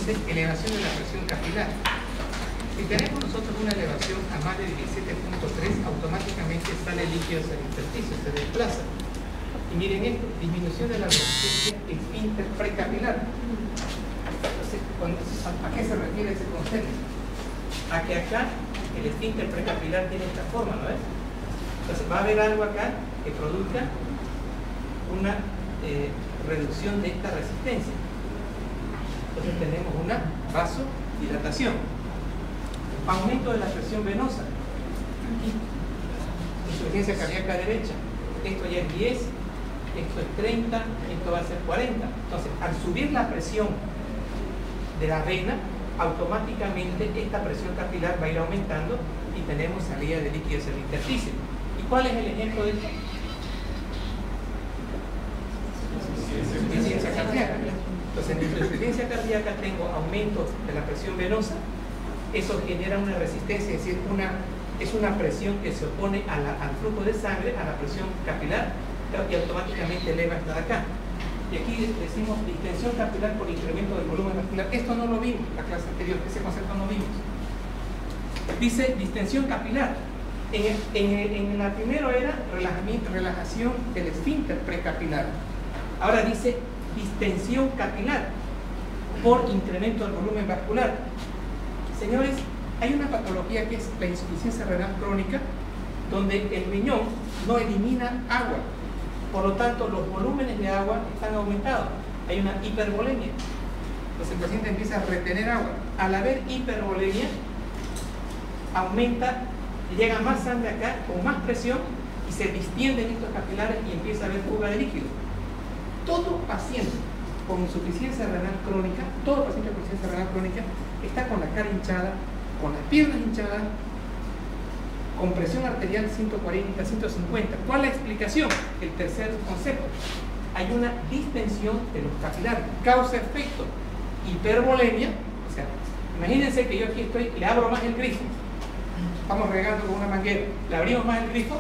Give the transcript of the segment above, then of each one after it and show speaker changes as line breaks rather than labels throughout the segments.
dice elevación de la presión capilar. Si tenemos nosotros una elevación a más de 17.3, automáticamente sale líquido hacia el intersticio, se desplaza. Y miren esto, disminución de la resistencia esfínter precapilar. Entonces, ¿a qué se refiere ese concepto? A que acá el esfínter precapilar tiene esta forma, ¿no es? Entonces va a haber algo acá que produzca una reducción de esta resistencia. Entonces tenemos una vasodilatación, aumento de la presión venosa, aquí, insuficiencia cardíaca derecha, esto ya es 10, esto es 30, esto va a ser 40. Entonces, al subir la presión de la vena, automáticamente esta presión capilar va a ir aumentando y tenemos salida de líquido hacia el intersticio. ¿Y cuál es el ejemplo de esto? Insuficiencia cardíaca. Entonces, en insuficiencia cardíaca tengo aumento de la presión venosa, eso genera una resistencia, es decir, es una presión que se opone al flujo de sangre, a la presión capilar, y automáticamente eleva hasta acá. Y aquí decimos distensión capilar por incremento del volumen vascular. Esto no lo vimos en la clase anterior, ese concepto no vimos. Dice distensión capilar. En la primera era relajación del esfínter precapilar. Ahora dice distensión capilar por incremento del volumen vascular. Señores, hay una patología que es la insuficiencia renal crónica, donde el riñón no elimina agua. Por lo tanto, los volúmenes de agua están aumentados. Hay una hipervolemia. Entonces el paciente empieza a retener agua. Al haber hipervolemia, aumenta, llega más sangre acá, con más presión, y se distienden estos capilares y empieza a haber fuga de líquido. Todo paciente con insuficiencia renal crónica, todo paciente con insuficiencia renal crónica, está con la cara hinchada, con las piernas hinchadas, con presión arterial 140, 150. ¿Cuál es la explicación? El tercer concepto. Hay una distensión de los capilares. Causa-efecto. Hipervolemia. O sea, imagínense que yo aquí estoy, le abro más el grifo. Estamos regando con una manguera. Le abrimos más el grifo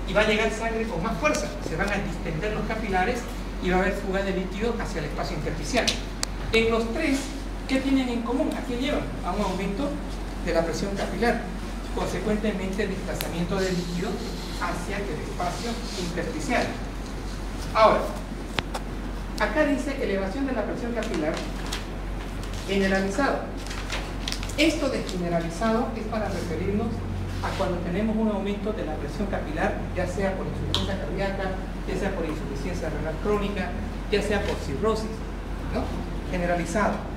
y va a llegar sangre con más fuerza. Se van a distender los capilares y va a haber fuga de líquido hacia el espacio intersticial. En los tres, ¿qué tienen en común? ¿A qué llevan? A un aumento de la presión capilar. Consecuentemente, desplazamiento de líquido hacia el espacio intersticial. Ahora, acá dice elevación de la presión capilar generalizado. Esto de generalizado es para referirnos a cuando tenemos un aumento de la presión capilar, ya sea por insuficiencia cardíaca, ya sea por insuficiencia renal crónica, ya sea por cirrosis, ¿no? Generalizado.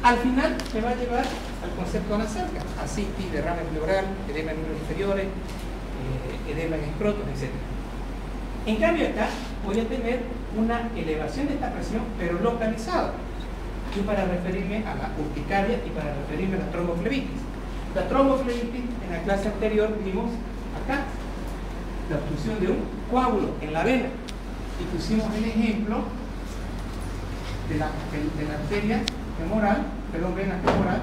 Al final me va a llevar al concepto anacerca, ascitis, derrame pleural, edema en miembros inferiores, edema en escrotos, etc. En cambio acá voy a tener una elevación de esta presión, pero localizada. Y para referirme a la urticaria y para referirme a la tromboflebitis. La tromboflebitis, en la clase anterior vimos acá la obstrucción de un coágulo en la vena. Y pusimos el ejemplo de la arteria femoral, perdón, vena femoral,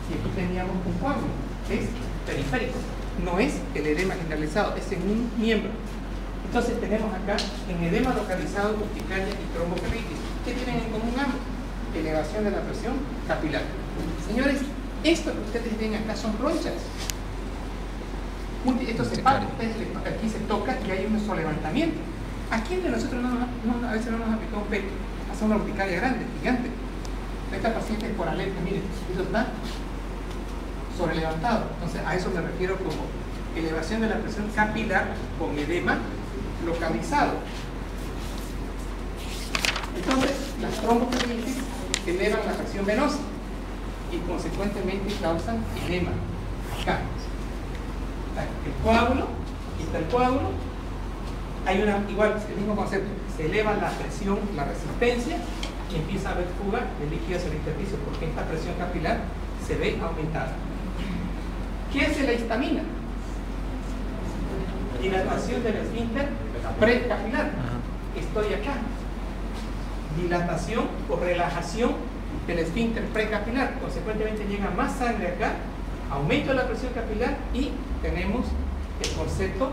y aquí teníamos un coágulo, es periférico, no es el edema generalizado, es en un miembro. Entonces tenemos acá en edema localizado, urticaria y tromboflebitis. ¿Qué tienen en común ambos? Elevación de la presión capilar. Señores, esto que ustedes ven acá son ronchas. Esto se palpa, aquí se toca y hay un solevantamiento. ¿A quién de nosotros a veces no nos ha picado un pecho? Hace una urticaria grande, gigante. Esta paciente es por alergia, miren, eso está sobrelevantado. Entonces a eso me refiero como elevación de la presión capilar con edema localizado. Entonces las tromboflebitis elevan la presión venosa y consecuentemente causan edema. Acá está el coágulo, aquí está el coágulo, hay igual, el mismo concepto, se eleva la presión, la resistencia, y empieza a haber fuga de líquido hacia el intersticio porque esta presión capilar se ve aumentada. ¿Qué hace la histamina? Dilatación del esfínter precapilar. Estoy acá. Dilatación o relajación del esfínter precapilar. Consecuentemente llega más sangre acá, aumento de la presión capilar y tenemos el concepto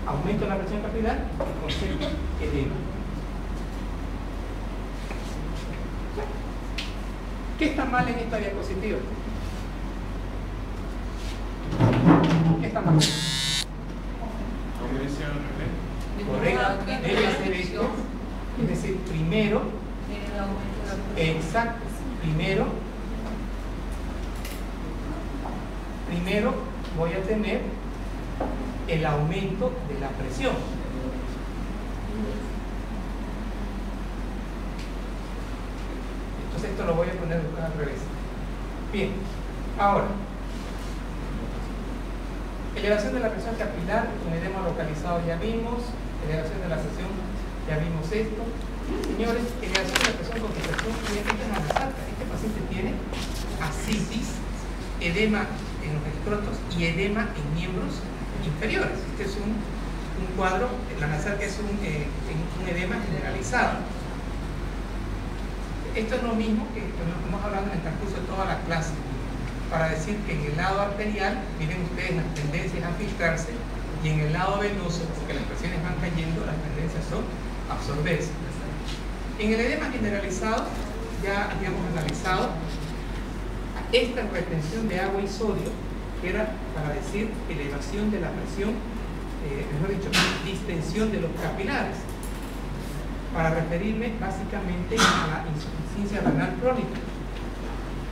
aumento de la presión capilar, el concepto edema. ¿Qué está mal en esta diapositiva? ¿Qué está mal? Correcto, debe ser esto. Es decir, primero, exacto, primero voy a tener el aumento de la presión. Entonces esto lo voy a poner después al revés. Bien, ahora, elevación de la presión capilar, un edema localizado ya vimos, elevación de la presión, ya vimos esto. Señores, elevación de la presión con contracción es más alta. Este paciente tiene ascitis, edema en los escrotos y edema en miembros inferiores. Este es un cuadro, la nasal que es un edema generalizado. Esto es lo mismo que hemos hablado en el transcurso de toda la clase, para decir que en el lado arterial, miren ustedes las tendencias a filtrarse, y en el lado venoso, porque las presiones van cayendo, las tendencias son a absorberse. En el edema generalizado, ya habíamos analizado esta retención de agua y sodio, que era para decir elevación de la presión, mejor dicho, distensión de los capilares, para referirme básicamente a la insuficiencia renal crónica.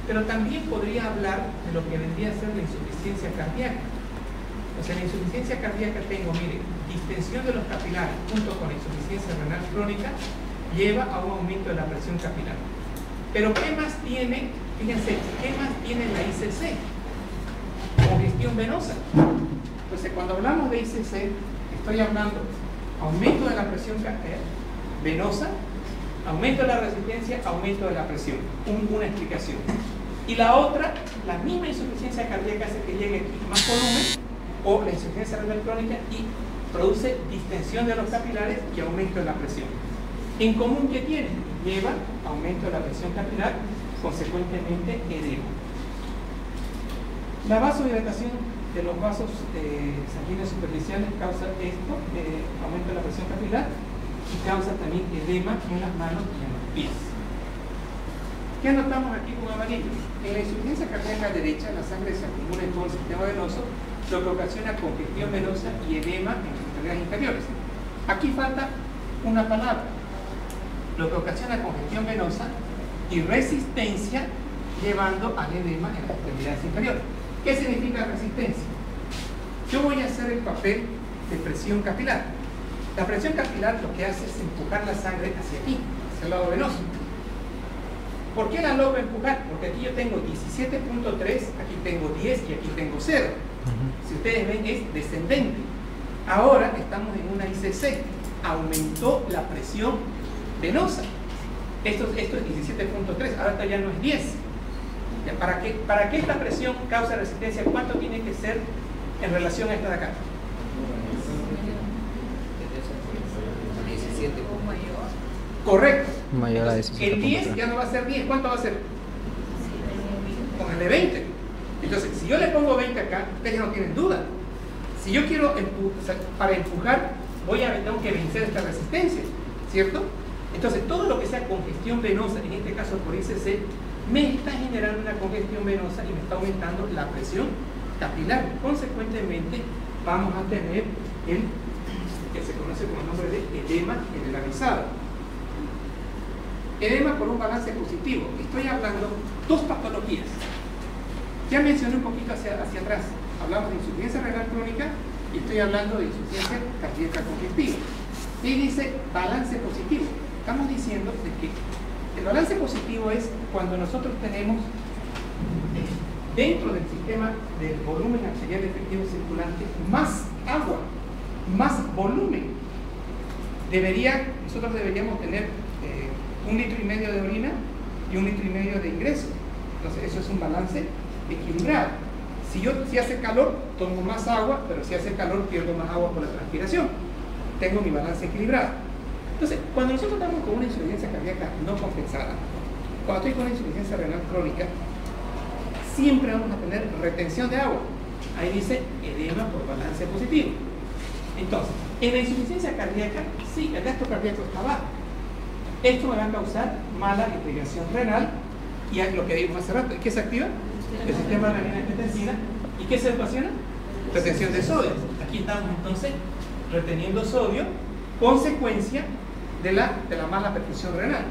Pero también podría hablar de lo que vendría a ser la insuficiencia cardíaca. O sea, la insuficiencia cardíaca tengo, mire, distensión de los capilares junto con la insuficiencia renal crónica lleva a un aumento de la presión capilar. Pero ¿qué más tiene? Fíjense, ¿qué más tiene la ICC? Congestión venosa. Entonces, cuando hablamos de ICC, estoy hablando aumento de la presión venosa, aumento de la resistencia, aumento de la presión. Una explicación. Y la otra, la misma insuficiencia cardíaca hace que llegue aquí más volumen, o la insuficiencia renal crónica, y produce distensión de los capilares y aumento de la presión. En común, ¿qué tiene? Lleva aumento de la presión capilar, consecuentemente edema. La vasodilatación de los vasos sanguíneos superficiales causa esto, aumento de la presión capilar, y causa también edema en las manos y en los pies. ¿Qué anotamos aquí con amarillo? En la insuficiencia cardíaca derecha, la sangre se acumula en todo el sistema venoso, lo que ocasiona congestión venosa y edema en las extremidades inferiores. Aquí falta una palabra, lo que ocasiona congestión venosa y resistencia, llevando al edema en las extremidades inferiores. ¿Qué significa resistencia? Yo voy a hacer el papel de presión capilar. La presión capilar lo que hace es empujar la sangre hacia aquí, hacia el lado venoso. ¿Por qué la logro empujar? Porque aquí yo tengo 17.3, aquí tengo 10 y aquí tengo 0. Si ustedes ven, es descendente. Ahora estamos en una ICC. Aumentó la presión venosa. Esto es 17.3, ahora ya no es 10. Para que esta presión cause resistencia, ¿cuánto tiene que ser en relación a esta de acá?
17 o mayor.
Correcto.
Mayor a
Entonces, el 10 ya no va a ser 10. ¿Cuánto va a ser? Póngale 20. Entonces, si yo le pongo 20 acá, ustedes no tienen duda. Si yo quiero para empujar, tengo que vencer esta resistencia, ¿cierto? Entonces, todo lo que sea congestión venosa, en este caso por ICC, me está generando una congestión venosa y me está aumentando la presión capilar. Consecuentemente, vamos a tener el que se conoce como el nombre de edema generalizado. Edema por un balance positivo. Estoy hablando dos patologías. Ya mencioné un poquito hacia atrás. Hablamos de insuficiencia renal crónica y estoy hablando de insuficiencia cardíaca congestiva. Y dice balance positivo. Estamos diciendo de que el balance positivo es cuando nosotros tenemos dentro del sistema del volumen arterial efectivo circulante más agua, más volumen. Nosotros deberíamos tener 1,5 litros de orina y 1,5 litros de ingreso. Entonces eso es un balance equilibrado. Si hace calor, tomo más agua, pero si hace calor, pierdo más agua por la transpiración. Tengo mi balance equilibrado. Entonces, cuando nosotros estamos con una insuficiencia cardíaca no compensada, cuando estoy con una insuficiencia renal crónica, siempre vamos a tener retención de agua. Ahí dice edema por balance positivo. Entonces, en la insuficiencia cardíaca, sí, el gasto cardíaco está bajo. Esto me va a causar mala irrigación renal Y es lo que vimos hace rato. ¿Qué se activa? El sistema renina-angiotensina. ¿Y qué se ocasiona? Retención de sodio. Aquí estamos entonces reteniendo sodio, consecuencia de la mala perfusión renal.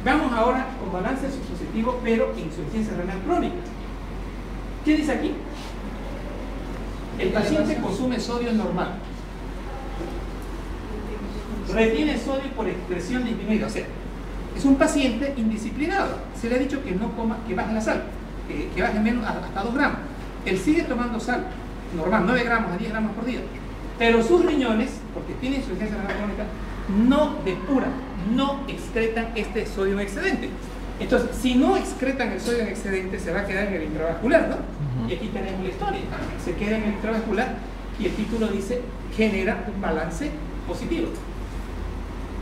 Vamos ahora con balance supositivo, pero insuficiencia renal crónica. ¿Qué dice aquí? El paciente consume sodio normal, retiene sodio por excreción disminuida, o sea, es un paciente indisciplinado. Se le ha dicho que no coma, que baje la sal, que baje menos hasta 2 gramos. Él sigue tomando sal normal, 9 gramos a 10 gramos por día, pero sus riñones, porque tiene insuficiencia renal crónica, no depuran, no excretan este sodio en excedente. Entonces, si no excretan el sodio en excedente, se va a quedar en el intravascular, ¿no? Y aquí tenemos la historia. Se queda en el intravascular y el título dice, genera un balance positivo.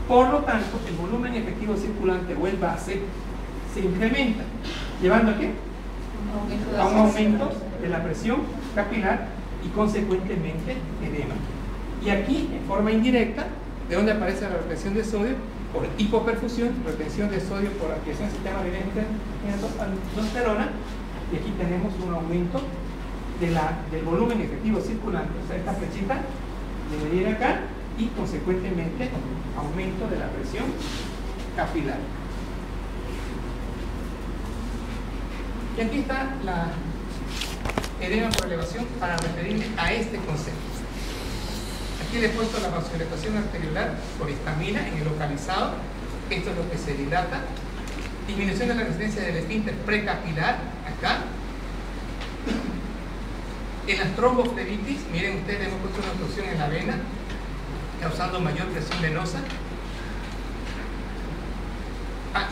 Por lo tanto, el volumen efectivo circulante o el base se incrementa, llevando a qué? A un aumento de la presión capilar y consecuentemente edema. Y aquí, en forma indirecta, ¿de dónde aparece la retención de sodio? Por hipoperfusión, retención de sodio por activación del sistema renina-angiotensina, y aquí tenemos un aumento del volumen efectivo circulante, o sea, esta flechita debería ir acá, y consecuentemente aumento de la presión capilar. Y aquí está la edema por elevación para referirme a este concepto. Aquí le he puesto la vasodilatación arteriolar por histamina en el localizado. Esto es lo que se dilata. Disminución de la resistencia del esfínter precapilar, acá. En las tromboflebitis, miren ustedes, hemos puesto una obstrucción en la vena, causando mayor presión venosa.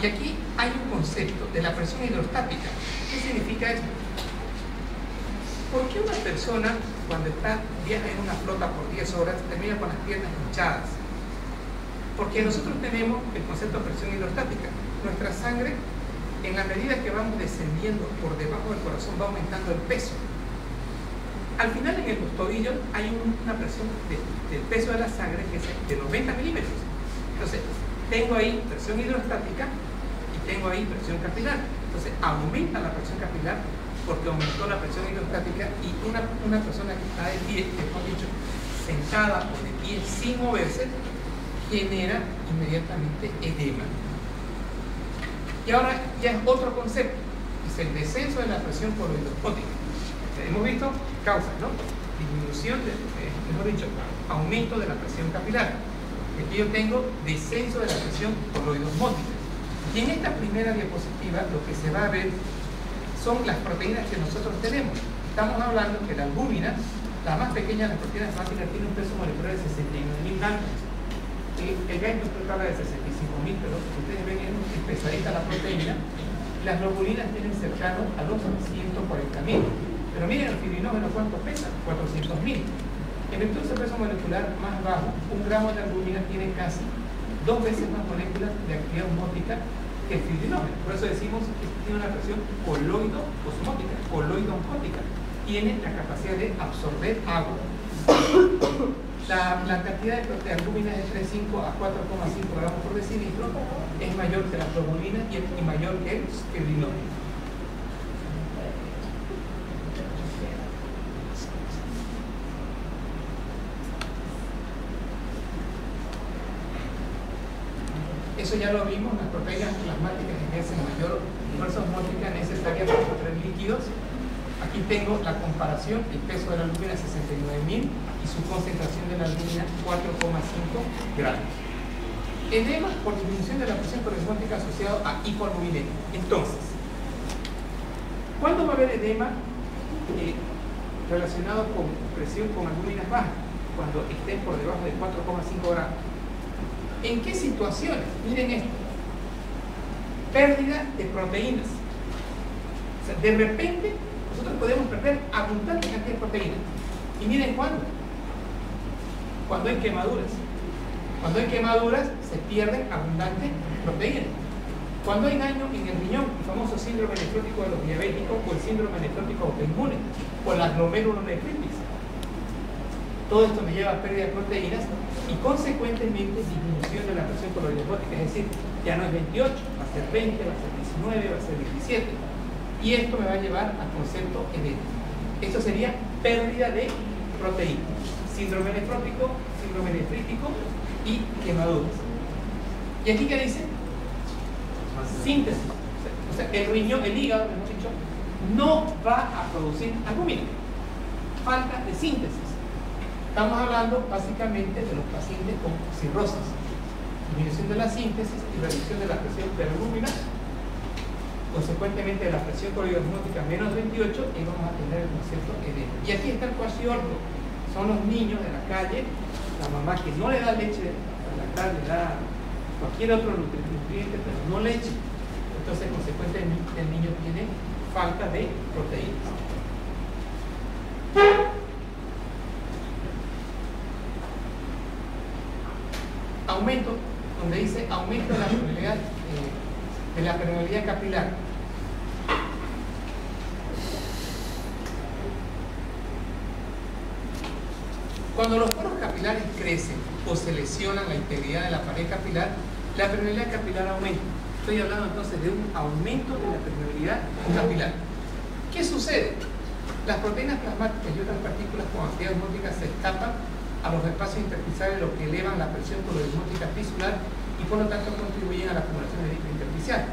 Y aquí hay un concepto de la presión hidrostática. ¿Qué significa esto? ¿Por qué una persona, cuando viaja en una flota por 10 horas, termina con las piernas hinchadas? Porque nosotros tenemos el concepto de presión hidrostática. Nuestra sangre, en la medida que vamos descendiendo por debajo del corazón, va aumentando el peso. Al final, en los tobillos hay una presión del peso de la sangre que es de 90 milímetros. Entonces, tengo ahí presión hidrostática y tengo ahí presión capilar. Entonces, aumenta la presión capilar porque aumentó la presión hidrostática, y una persona que está de pie, mejor dicho, sentada o de pie sin moverse, genera inmediatamente edema. Y ahora ya es otro concepto, es el descenso de la presión coroidoscópica. Hemos visto causas, ¿no? Disminución, mejor dicho, aumento de la presión capilar. Aquí yo tengo descenso de la presión coroidosmótica. Y en esta primera diapositiva lo que se va a ver son las proteínas que nosotros tenemos. Estamos hablando que la albúmina, la más pequeña de las proteínas hemáticas, tiene un peso molecular de 69.000 nanomoles. El gas industrial habla de 65.000, pero ustedes ven es pesadita la proteína. Las globulinas tienen cercano a los 140.000. Pero miren el fibrinógeno, ¿cuánto pesa? 400.000. En virtud de ese peso molecular más bajo, 1 gramo de albúmina tiene casi 2 veces más moléculas de actividad osmótica que el fibrinógeno. Por eso decimos que tiene una presión coloidosmótica, coloidosmótica. Tiene la capacidad de absorber agua. La cantidad de albúmina es de 3,5 a 4,5 gramos por decilitro, es mayor que la globulina y mayor que el fibrinógeno. Eso ya lo vimos, las proteínas plasmáticas ejercen mayor fuerza osmótica necesaria para obtener líquidos. Aquí tengo la comparación, el peso de la albúmina 69.000 y su concentración de la albúmina 4,5 gramos. Edema por disminución de la presión coroidosmótica asociado a hipoalbuminemia. Entonces, ¿cuándo va a haber edema relacionado con presión con albúminas bajas? Cuando estén por debajo de 4,5 gramos. ¿En qué situaciones? Miren esto. Pérdida de proteínas. O sea, de repente nosotros podemos perder abundante cantidad de proteínas. Y miren cuándo. Cuando hay quemaduras. Cuando hay quemaduras se pierden abundante proteínas. Cuando hay daño en el riñón, el famoso síndrome nefrótico de los diabéticos o el síndrome nefrótico autoinmune o la glomerulonefritis. Todo esto me lleva a pérdida de proteínas y consecuentemente disminución de la presión coroidosmótica, es decir, ya no es 28, va a ser 20, va a ser 19, va a ser 17. Y esto me va a llevar al concepto edema. Esto sería pérdida de proteína, síndrome nefrótico, síndrome nefrítico y quemaduras. ¿Y aquí qué dice? Síntesis. O sea, el riñón, el hígado, mejor dicho, no va a producir albúmina. Falta de síntesis. Estamos hablando básicamente de los pacientes con cirrosis. Disminución de la síntesis y reducción de la presión perlúmina, consecuentemente de la presión coreosmótica menos 28, y vamos a tener el concepto edema. Y aquí está el cuasiorco. Son los niños de la calle, la mamá que no le da leche a la calle, le da cualquier otro nutriente, pero no leche. Entonces, consecuentemente, el niño tiene falta de proteínas. Aumento, donde dice aumento de la permeabilidad capilar. Cuando los poros capilares crecen o se lesionan la integridad de la pared capilar, la permeabilidad capilar aumenta. Estoy hablando entonces de un aumento de la permeabilidad capilar. ¿Qué sucede? Las proteínas plasmáticas y otras partículas con actividad osmótica se escapan a los espacios intersticiales, lo que elevan la presión coreosmótica tisular y por lo tanto contribuyen a la acumulación de líquido intersticial.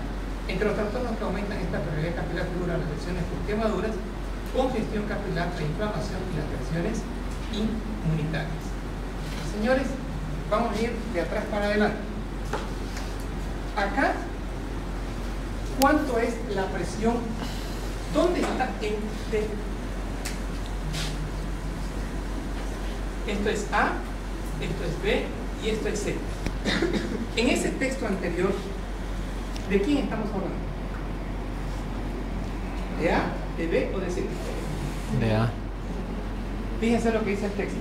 Entre los trastornos que aumentan esta permeabilidad capilar figuran las lesiones por quemaduras, congestión capilar, la inflamación y las reacciones inmunitarias. Señores, vamos a ir de atrás para adelante. Acá, ¿cuánto es la presión? ¿Dónde está esto es A, esto es B y esto es C? En ese texto anterior, ¿de quién estamos hablando? ¿De A, de B o de C?
De A.
Fíjense lo que dice el texto.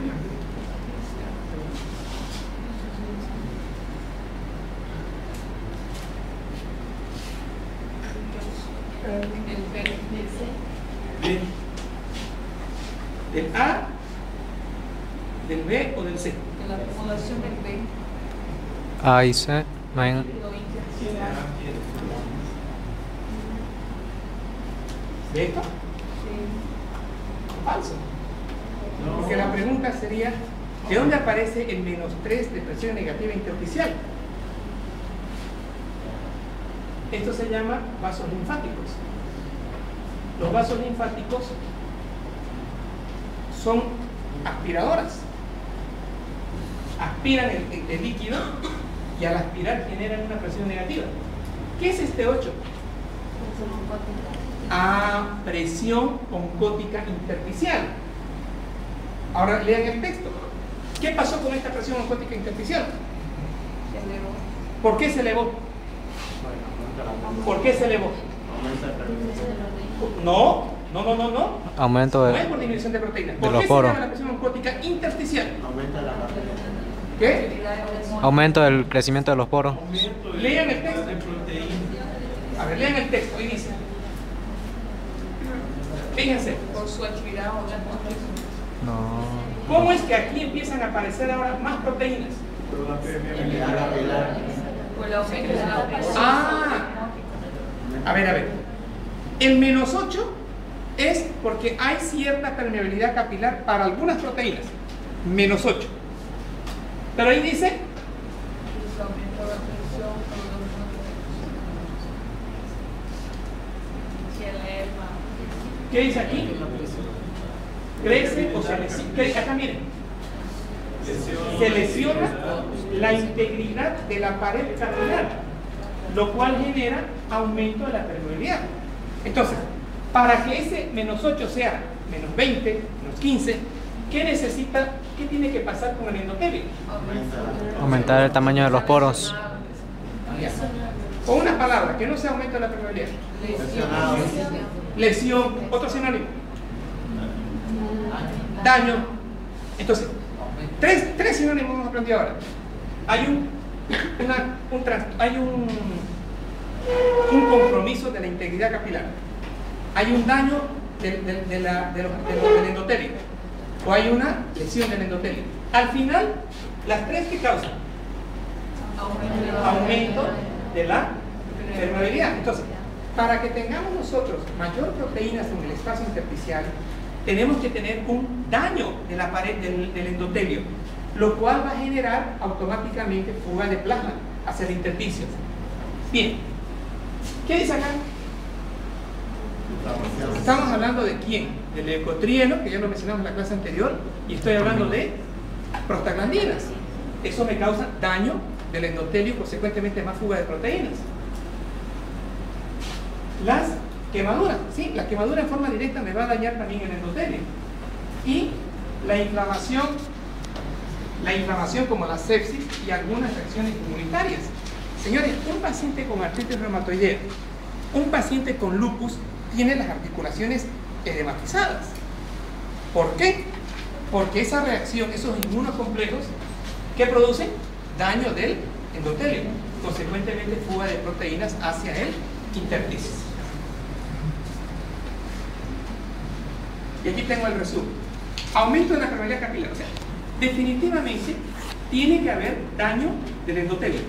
¿Del A, del B o del C?
La acumulación del B.
A y C.
¿De esto? Falso. Porque la pregunta sería, ¿de dónde aparece el -3 de presión negativa intersticial? Esto se llama vasos linfáticos. Los vasos linfáticos son aspiradoras. Aspiran el líquido y al aspirar generan una presión negativa. ¿Qué es este 8? Presión oncótica intersticial. Ahora lean el texto. ¿Qué pasó con esta presión oncótica intersticial?
Se elevó.
¿Por qué se elevó? ¿Por qué se elevó? No.
Aumento
No es por disminución de proteínas. ¿Por
los
qué
poros.
se eleva la presión oncótica intersticial?
Aumenta la
¿Qué?
Aumento del crecimiento de los poros.
Lean el texto. A ver, lean el texto. Ahí dice. Fíjense.
Por su actividad o la
No.
¿Cómo es que aquí empiezan a aparecer ahora más proteínas?
por el aumento de la presión.
A ver. El -8 es porque hay cierta permeabilidad capilar para algunas proteínas. -8. Pero ahí dice
El aumento de la presión se eleva.
¿qué dice aquí? Crece o se lesiona. Acá miren. Se lesiona la integridad de la pared capilar, lo cual genera aumento de la permeabilidad. Entonces, para que ese -8 sea -20, -15, ¿qué tiene que pasar con el endotelio?
Aumentar el tamaño de los poros.
Con una palabra, que no sea aumento de la permeabilidad. Lesión, otro sinónimo. Daño. Entonces, tres sinónimos hemos aprendido ahora. Hay un compromiso de la integridad capilar. Hay un daño del endotelio. O hay una lesión del endotelio. Al final, las tres que causan aumento de la permeabilidad. Entonces, para que tengamos nosotros mayor proteínas en el espacio intersticial, tenemos que tener un daño de la pared del endotelio, lo cual va a generar automáticamente fuga de plasma hacia el intersticio. Bien, ¿qué dice acá? Estamos hablando de quién, del leucotrieno, que ya lo mencionamos en la clase anterior, y estoy hablando de prostaglandinas. Eso me causa daño del endotelio y consecuentemente más fuga de proteínas. Las quemaduras, sí, la quemadura en forma directa me va a dañar también el endotelio. Y la inflamación como la sepsis y algunas reacciones inmunitarias. Señores, un paciente con artritis reumatoidea, un paciente con lupus, tiene las articulaciones edematizadas. ¿Por qué? Porque esa reacción, esos inmunocomplejos, ¿qué producen? Daño del endotelio, consecuentemente fuga de proteínas hacia el intersticio. Y aquí tengo el resumen. Aumento de la permeabilidad capilar. O sea, definitivamente tiene que haber daño del endotelio,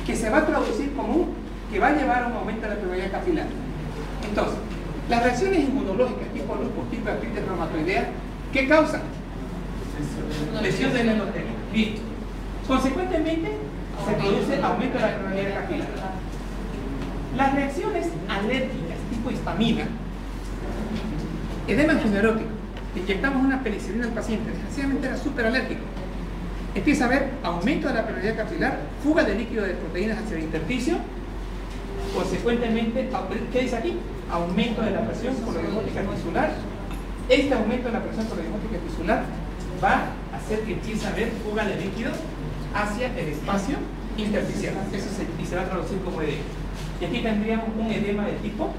que se va a traducir como que va a llevar a un aumento de la permeabilidad capilar. Entonces, las reacciones inmunológicas tipo lupus, tipo artritis reumatoidea, ¿qué causan? Lesión del endotelio. Bien. Consecuentemente, se produce aumento de la permeabilidad capilar. Las reacciones alérgicas tipo histamina, edema anginerótico, inyectamos una penicilina al paciente, desgraciadamente era súper alérgico. Empieza a haber aumento de la permeabilidad capilar, fuga de líquido de proteínas hacia el intersticio, consecuentemente, ¿qué dice aquí? Aumento de la presión corodesmótica tisular. Este aumento de la presión corodesmótica tisular va a hacer que empiece a haber fuga de líquido hacia el espacio intersticial. Eso se va a traducir como edema. Y aquí tendríamos un edema de tipo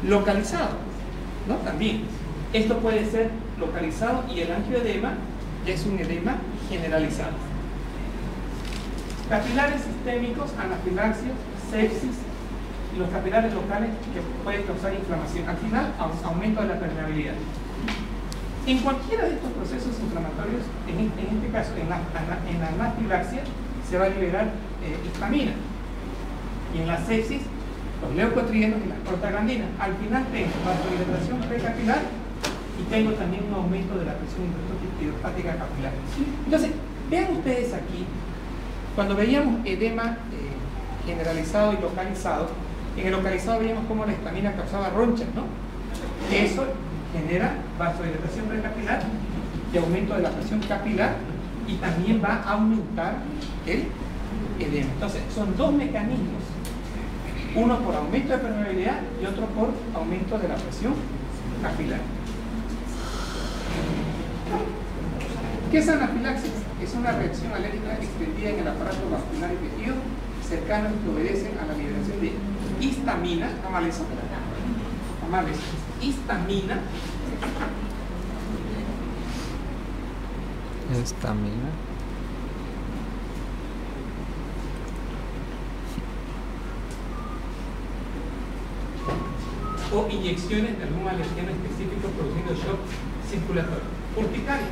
localizado, ¿no? También. Esto puede ser localizado y el angioedema ya es un edema generalizado. Capilares sistémicos, anafilaxia, sepsis y los capilares locales que pueden causar inflamación. Al final, aumento de la permeabilidad. En cualquiera de estos procesos inflamatorios, en este caso, en la anafilaxia, se va a liberar histamina. Y en la sepsis, los leucotrienos y las prostaglandinas. Al final tengo vasodilatación precapilar y tengo también un aumento de la presión hidrostática capilar. Entonces, vean ustedes aquí, cuando veíamos edema generalizado y localizado, en el localizado veíamos cómo la histamina causaba ronchas, ¿no? Eso genera vasodilatación precapilar y aumento de la presión capilar y también va a aumentar el edema. Entonces, son dos mecanismos, uno por aumento de permeabilidad y otro por aumento de la presión capilar. ¿Qué es anafilaxis? Es una reacción alérgica extendida en el aparato vascular y tejido cercano que obedecen a la liberación de histamina. ¿Está mal eso? ¿Está mal eso? Histamina.
Histamina.
O inyecciones de algún alergeno específico produciendo shock circulatorio. Urticaria,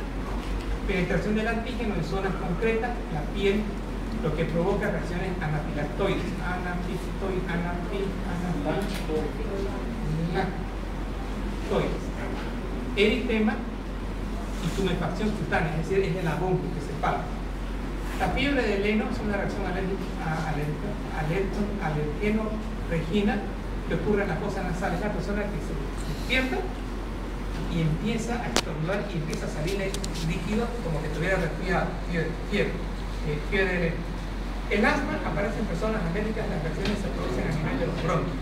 penetración del antígeno en zonas concretas, la piel, lo que provoca reacciones anafilactoides. Eritema y tumefacción cutánea, es decir, es el abonco que se palpa. La fiebre del heno es una reacción alergeno-regina que ocurre en las fosas nasales. Es la persona que se despierta y empieza a estornudar y empieza a salirle líquido como que estuviera resfriado, fiebre del heno. El asma aparece en personas alérgicas, las reacciones se producen a nivel de los bronquios.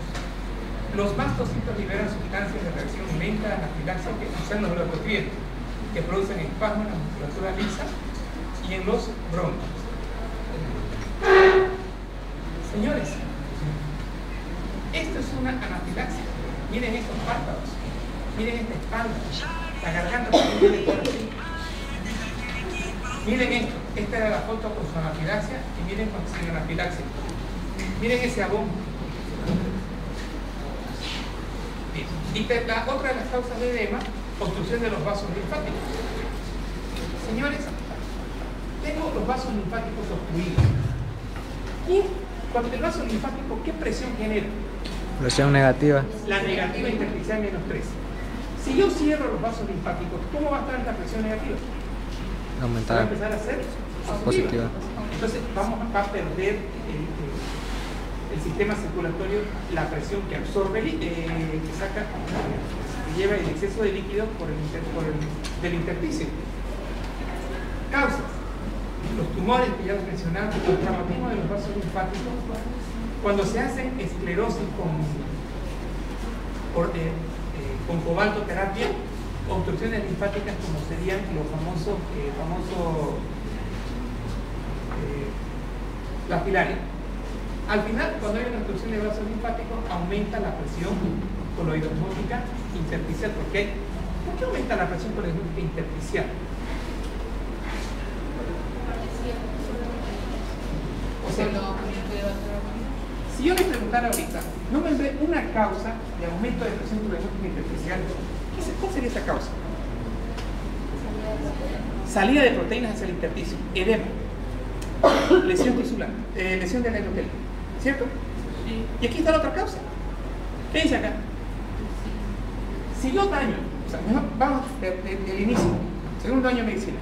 Los mastocitos liberan sustancias de reacción lenta de anafilaxia que son los leucotrienos, que producen espasmos en la musculatura lisa y en los bronquios. Señores, esto es una anafilaxia. Miren estos párpados, miren esta espalda, la garganta también viene por así. Miren esto, esta era la foto con su anafilaxia y miren con sin anafilaxia. Miren ese abón. Y la otra de las causas de edema, obstrucción de los vasos linfáticos. Señores, tengo los vasos linfáticos obstruidos. ¿Quién Cuando el vaso linfático, ¿qué presión genera?
Presión negativa.
La negativa intersticial menos 3. Si yo cierro los vasos linfáticos, ¿cómo va a estar la presión negativa? Va a
Aumentada.
empezar a ser
Positiva.
Entonces vamos a perder el sistema circulatorio, la presión que absorbe, que saca, que lleva el exceso de líquido del intersticio. Causas. Los tumores que ya los mencionamos, el traumatismo de los vasos linfáticos, cuando se hacen esclerosis con cobaltoterapia, obstrucciones linfáticas como serían los famosos las pilarias. Al final, cuando hay una obstrucción de vasos linfáticos, aumenta la presión coloidosmótica intersticial. ¿Por qué aumenta la presión coloidosmótica intersticial? O sea, si yo le preguntara ahorita, no me ve una causa de aumento de presión coloidosmótica intersticial, ¿cuál sería esa causa? Salida de proteínas hacia el intersticio, edema, lesión tisular, lesión del endotelio, ¿cierto?
Sí.
Y aquí está la otra causa. ¿Qué dice acá? Si yo daño, o sea, vamos del inicio, segundo año de medicina,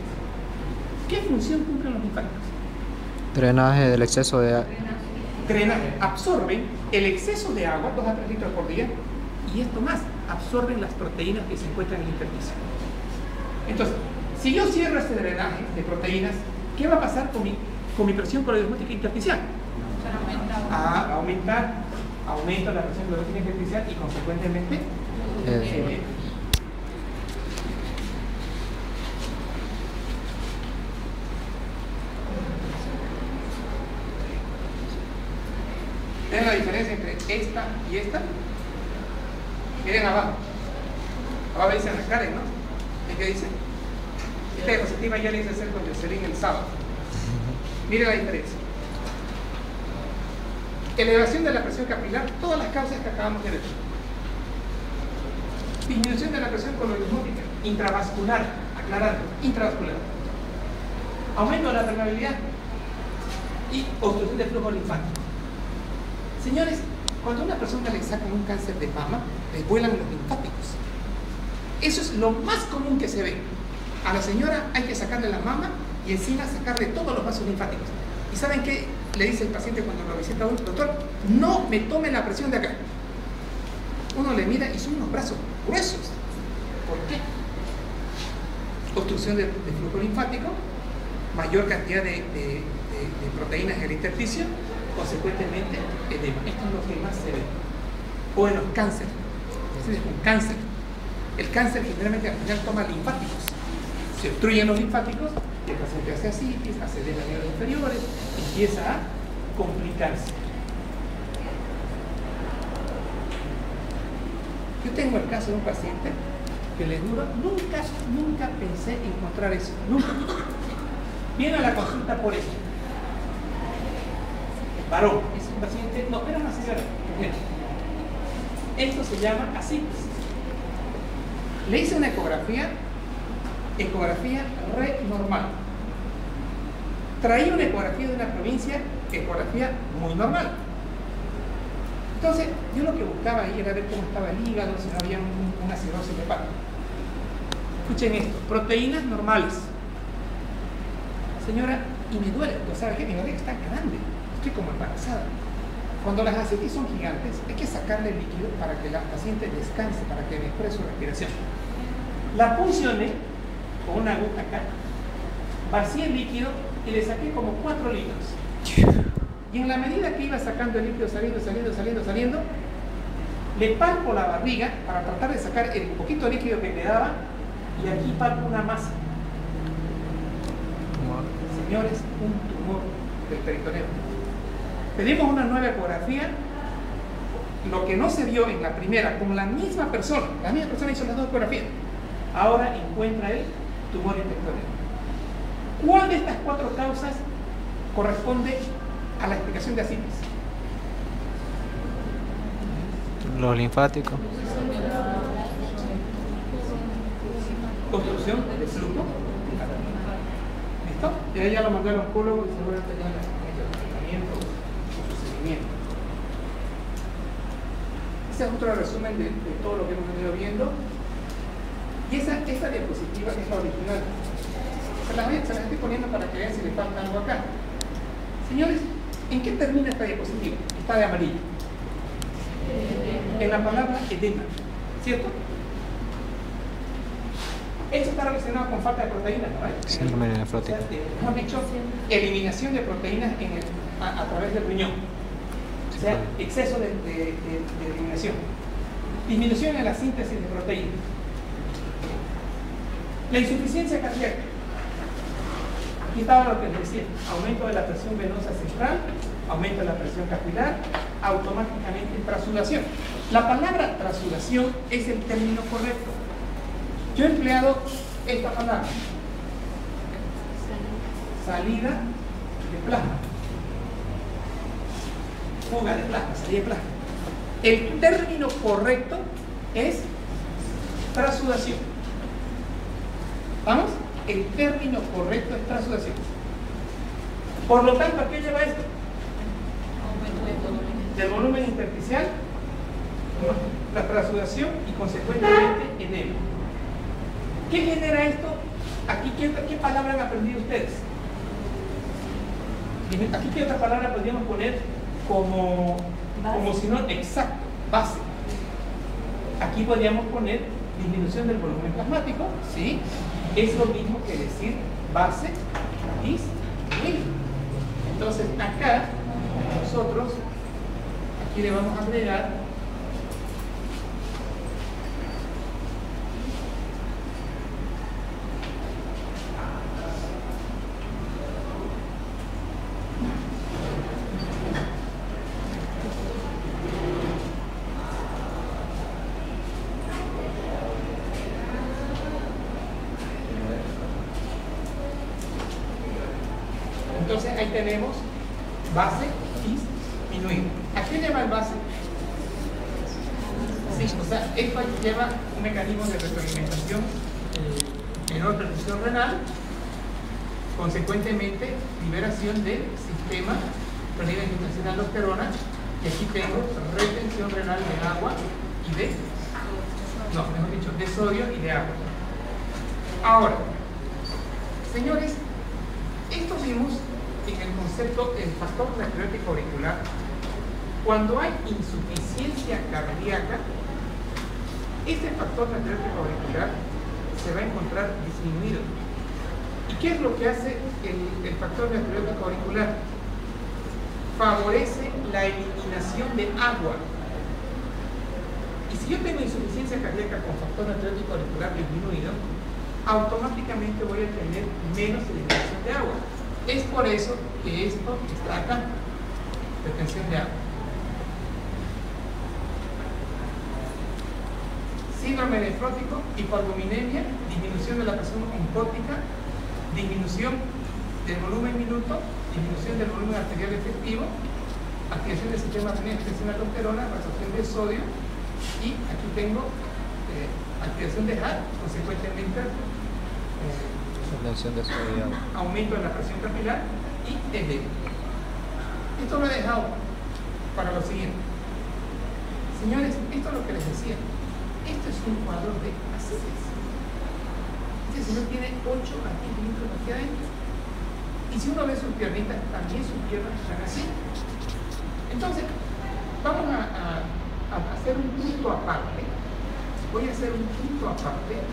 ¿qué función cumplen los linfáticos?
Drenaje del exceso de
Drenaje, absorben el exceso de agua, 2 a 3 litros por día, y esto más, absorben las proteínas que se encuentran en el intersticio. Entonces, si yo cierro este drenaje de proteínas, ¿qué va a pasar con mi presión coloidosmótica intersticial? Aumenta la presión coloidosmótica intersticial y consecuentemente ¿ven la diferencia entre esta y esta? Miren abajo. Abajo dice Karen, ¿no? ¿Y qué dice? Esta diapositiva ya le hice hacer con Jocelyn el sábado. Miren la diferencia. Elevación de la presión capilar, todas las causas que acabamos de ver. Disminución de la presión coloidosmótica, intravascular, aclarando, intravascular. Aumento de la permeabilidad y obstrucción de flujo linfático. Señores, cuando a una persona le sacan un cáncer de mama, le vuelan los linfáticos. Eso es lo más común que se ve. A la señora hay que sacarle la mama y encima sacarle todos los vasos linfáticos. ¿Y saben qué le dice el paciente cuando lo visita? Doctor, no me tome la presión de acá. Uno le mira y son unos brazos gruesos. ¿Por qué? Obstrucción de flujo linfático, mayor cantidad de proteínas en el intersticio, consecuentemente edema. Esto es lo que más se ve. O en los cánceres. Es un cáncer. El cáncer generalmente al final toma linfáticos. Se obstruyen los linfáticos y el paciente hace ascitis, hace edema en los inferiores, empieza a complicarse. Yo tengo el caso de un paciente que le dura, nunca pensé encontrar eso, nunca. Viene a la consulta por eso. Varón, es un paciente, no, era una señora, mujer. Esto se llama ascitis. Le hice una ecografía re normal. Traía una ecografía de una provincia, ecografía muy normal. Entonces, yo lo que buscaba ahí era ver cómo estaba el hígado, si no había una cirrosis hepática. Escuchen esto, proteínas normales. Señora, y me duele, ¿sabe qué? Mi barriga está grande, estoy como embarazada. Cuando las ascitis son gigantes, hay que sacarle el líquido para que la paciente descanse, para que mejore su respiración. La puncioné con una aguja acá, vacié el líquido y le saqué como 4 litros. Y en la medida que iba sacando el líquido, saliendo, le palpo la barriga para tratar de sacar el poquito de líquido que me daba y aquí palpo una masa. Señores, un tumor del peritoneo. Pedimos una nueva ecografía. Lo que no se vio en la primera con la misma persona hizo las 2 ecografías. Ahora encuentra el tumor peritoneo. ¿Cuál de estas 4 causas corresponde a la explicación de ascitis?
los linfáticos.
Obstrucción de flujo. ¿Listo? Y ahí ya lo mandó al oncólogo y seguramente ya en el tratamiento, su conocimiento. Ese es otro resumen de todo lo que hemos venido viendo. Y esta diapositiva es la original. Se las estoy poniendo para que vean si le falta algo acá. Señores, ¿en qué termina esta diapositiva? Está de amarillo. En la palabra edema, ¿cierto? Esto está relacionado con falta de proteínas, ¿no?
Síndrome nefrótico.
O sea, hemos dicho eliminación de proteínas a través del riñón. O sea, exceso de eliminación. Disminución en la síntesis de proteínas. La insuficiencia cardíaca. Aquí estaba lo que les decía. Aumento de la presión venosa central, aumento de la presión capilar, automáticamente trasudación. La palabra trasudación es el término correcto. Yo he empleado esta palabra. Salida de plasma. Fuga de plasma, salida de plasma. El término correcto es trasudación. ¿Vamos? El término correcto es trasudación. Por lo tanto, ¿a qué lleva esto? Del volumen intersticial, la trasudación y consecuentemente edema. ¿Qué genera esto? Aquí, ¿qué palabra han aprendido ustedes? Aquí, ¿qué otra palabra podríamos poner como sinónimo exacto? Base. Aquí podríamos poner disminución del volumen plasmático, ¿sí? Es lo mismo que decir base disminuir. Entonces, acá nosotros, aquí le vamos a agregar entonces ahí tenemos base disminuir. ¿A qué lleva el base? Sí, o sea, esto lleva un mecanismo de retroalimentación menor perfusión renal, consecuentemente liberación del sistema renina angiotensina aldosterona, y aquí tengo retención renal de agua y de, no, mejor dicho, de sodio y de agua. Ahora, señores, esto vimos en el concepto del factor natriurético auricular. Cuando hay insuficiencia cardíaca, este factor natriurético auricular se va a encontrar disminuido. ¿Y qué es lo que hace el factor natriurético auricular? Favorece la eliminación de agua. Y si yo tengo insuficiencia cardíaca con factor natriurético auricular disminuido, automáticamente voy a tener menos eliminación de agua. Es por eso que esto está acá, retención de agua. Síndrome nefrótico, hipoalbuminemia, disminución de la presión oncótica, disminución del volumen minuto, disminución del volumen arterial efectivo, activación del sistema renina angiotensina aldosterona, absorción de sodio, y aquí tengo activación de HAT, consecuentemente
Retención de sodio y agua.
aumento de la presión capilar y edema. Esto lo he dejado para lo siguiente. Señores, esto es lo que les decía. Esto es un cuadro de ascites. Este señor tiene 8 a 10 litros aquí adentro. Y si uno ve sus piernitas, también sus piernas están así. Entonces, vamos a hacer un punto aparte. Voy a hacer un punto aparte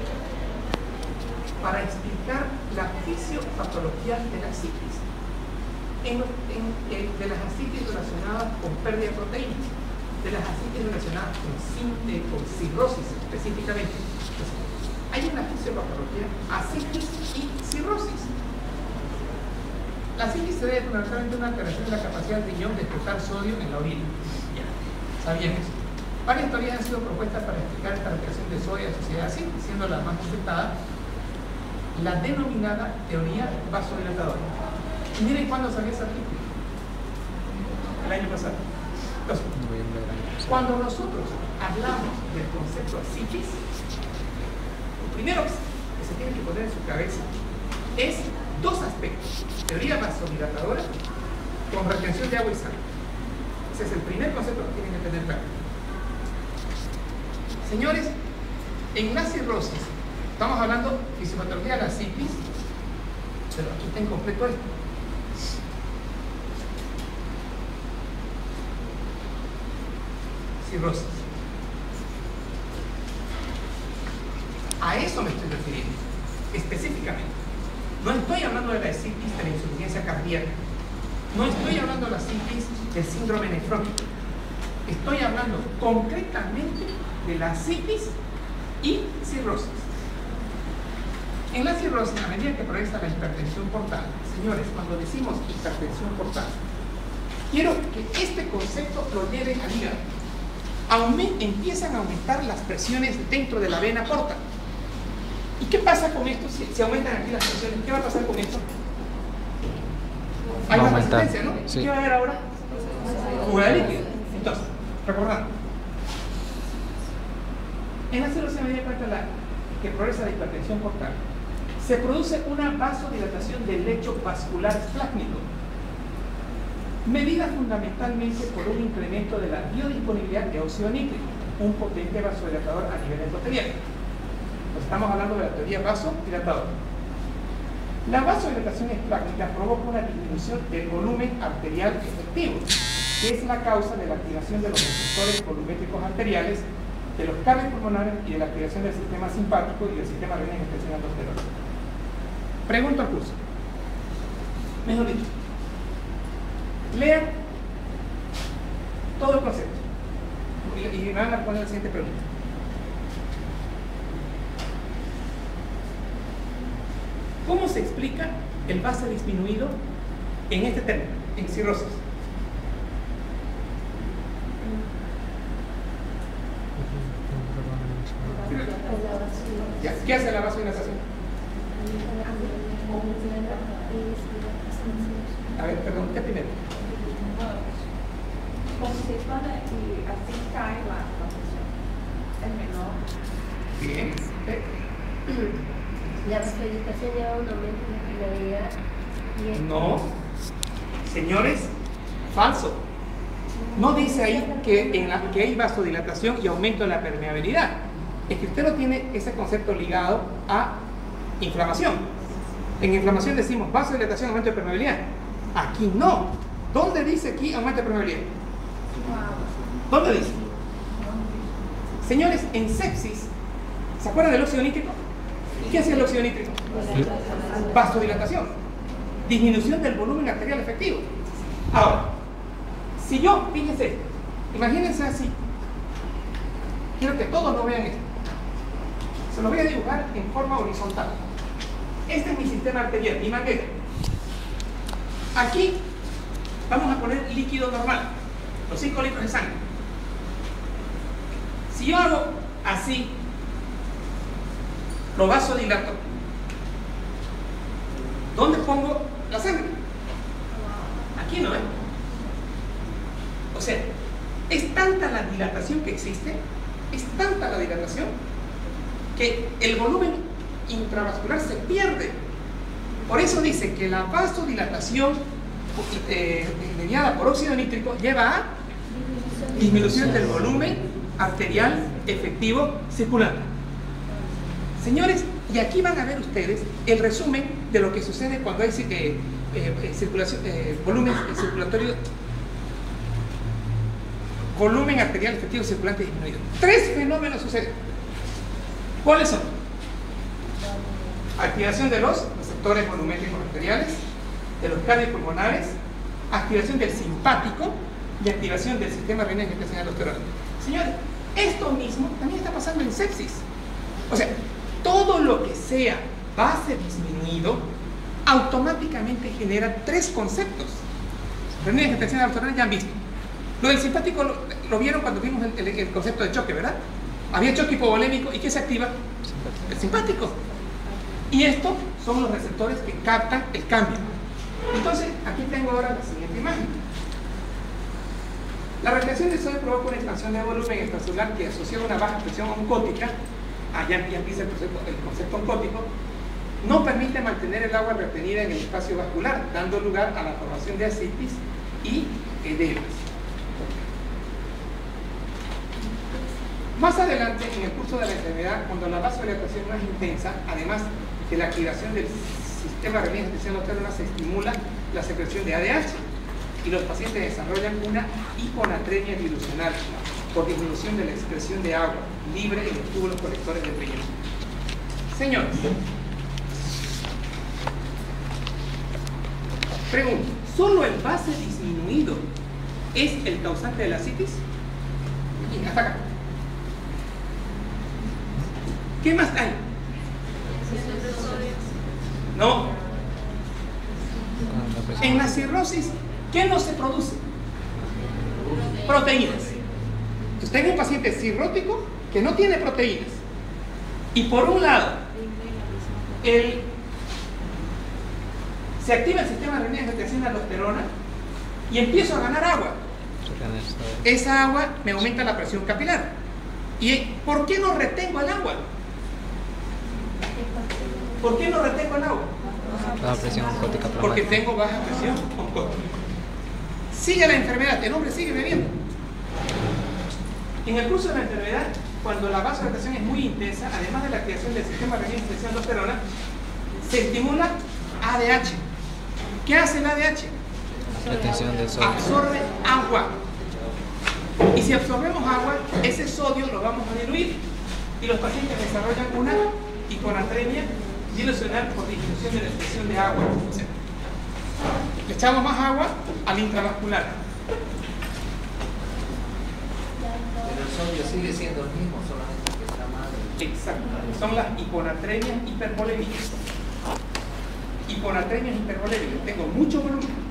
para explicar la fisiopatología de la ascitis, de las ascitis relacionadas con pérdida de proteínas, de las ascitis relacionadas con cirrosis específicamente. Entonces, hay una fisiopatología, ascitis y cirrosis. La ascitis se debe fundamentalmente a una alteración de la capacidad del riñón de excretar sodio en la orina. Ya, sabían eso. Varias teorías han sido propuestas para explicar esta alteración de sodio asociada a ascitis, siendo la más aceptada la denominada teoría vasodilatadora. Y miren cuándo salió ese artículo. El año pasado. Entonces, cuando nosotros hablamos del concepto ascitis, lo primero que se tiene que poner en su cabeza es dos aspectos: teoría vasodilatadora con retención de agua y sal. Ese es el primer concepto que tienen que tener claro. Señores, en la cirrosis, estamos hablando de fisiopatología de la citis, pero aquí está incompleto esto. Cirrosis. A eso me estoy refiriendo, específicamente. No estoy hablando de la citis de la insuficiencia cardíaca. No estoy hablando de la citis del síndrome nefrótico. Estoy hablando concretamente de la citis y cirrosis. En la cirrosis, a medida que progresa la hipertensión portal, señores, cuando decimos hipertensión portal, quiero que este concepto lo lleven al hígado. Empiezan a aumentar las presiones dentro de la vena porta. ¿Y qué pasa con esto? Si aumentan aquí las presiones, ¿qué va a pasar con esto? Hay más resistencia, ¿no?
Sí.
¿Qué va a haber ahora? Fuga de líquido. Entonces, recordando, en la cirrosis, a medida que progresa la hipertensión portal, se produce una vasodilatación del lecho vascular esplásmico, medida fundamentalmente por un incremento de la biodisponibilidad de óxido nítrico, un potente vasodilatador a nivel endotelial. Pues estamos hablando de la teoría vasodilatadora. La vasodilatación esplásmica provoca una disminución del volumen arterial efectivo, que es la causa de la activación de los receptores volumétricos arteriales, de los cardiopulmonares y de la activación del sistema simpático y del sistema renal y angiotensina aldosterona. Pregunto al curso. Mejor dicho, lean todo el concepto y me van a responder la siguiente pregunta. ¿Cómo se explica el base disminuido en este término, en cirrosis? Ya, ¿qué hace la vasodilatación? A ver, perdón, ¿qué primero?
Posiciona y así cae la presión. Es menor.
Bien.
La vasodilatación lleva un aumento de la permeabilidad y
No, señores, falso. No dice ahí que hay vasodilatación y aumento de la permeabilidad. Es que usted no tiene ese concepto ligado a inflamación. En inflamación decimos vasodilatación, aumento de permeabilidad. Aquí no. ¿Dónde dice aquí aumento de permeabilidad? ¿Dónde dice? Señores, en sepsis, ¿se acuerdan del óxido nítrico? ¿Qué hace el óxido nítrico? Vasodilatación, disminución del volumen arterial efectivo. Ahora, si yo, fíjense esto, imagínense así, quiero que todos lo vean esto, se lo voy a dibujar en forma horizontal. Este es mi sistema arterial, mi manguera. Aquí vamos a poner líquido normal, los 5 litros de sangre. Si yo hago así, lo vasodilato, ¿dónde pongo la sangre? Aquí, ¿no? O sea, es tanta la dilatación que existe, es tanta la dilatación que el volumen intravascular se pierde. Por eso dice que la vasodilatación mediada por óxido nítrico lleva a disminución del volumen arterial efectivo circulante. Señores, y aquí van a ver ustedes el resumen de lo que sucede cuando hay circulación, volumen circulatorio, volumen arterial efectivo circulante disminuido. 3 fenómenos suceden. ¿Cuáles son? Activación de los receptores volumétricos arteriales, de los cardiopulmonares, activación del simpático y activación del sistema renal y angiotensina aldosterona. Señores, esto mismo también está pasando en sepsis. O sea, todo lo que sea base disminuido automáticamente genera 3 conceptos. Renal y angiotensina aldosterona ya han visto. Lo del simpático lo vieron cuando vimos el concepto de choque, ¿verdad? Había choque hipovolémico, ¿y qué se activa? El simpático. Y estos son los receptores que captan el cambio. Entonces, aquí tengo ahora la siguiente imagen. La retención de sodio provoca una expansión de volumen extracelular que asociada a una baja presión oncótica, ya empieza el concepto oncótico, no permite mantener el agua retenida en el espacio vascular, dando lugar a la formación de ascitis y edemas. Más adelante, en el curso de la enfermedad, cuando la vasodilatación no es intensa, además de la activación del sistema renina angiotensina, se estimula la secreción de ADH y los pacientes desarrollan una hiponatremia dilucional por disminución de la excreción de agua libre en los túbulos colectores del riñón. Señores, pregunto, ¿solo el base disminuido es el causante de la ascitis? Aquí, hasta acá. ¿Qué más hay? No. En la cirrosis, ¿qué no se produce? Proteínas. Entonces tengo un paciente cirrótico que no tiene proteínas. Y por un lado, se activa el sistema renina angiotensina aldosterona y empiezo a ganar agua. Esa agua me aumenta la presión capilar. ¿Y por qué no retengo el agua? ¿Por qué no retengo el agua?
Baja presión oncótica.
Porque tengo baja presión oncótica. Sigue la enfermedad, el hombre sigue bebiendo. En el curso de la enfermedad, cuando la vasodilatación es muy intensa, además de la activación del sistema renina angiotensina aldosterona, se estimula ADH. ¿Qué hace el ADH?
Retención del sodio.
Absorbe agua. Y si absorbemos agua, ese sodio lo vamos a diluir. Y los pacientes desarrollan una hiponatremia dilucional por disminución de la excreción de agua. O sea, le echamos más agua al intravascular.
Pero el sodio sigue siendo el mismo, solamente que está mal.
Exacto. Son las hiponatremias hipervolémicas. Hiponatremias hipervolémicas. Tengo mucho volumen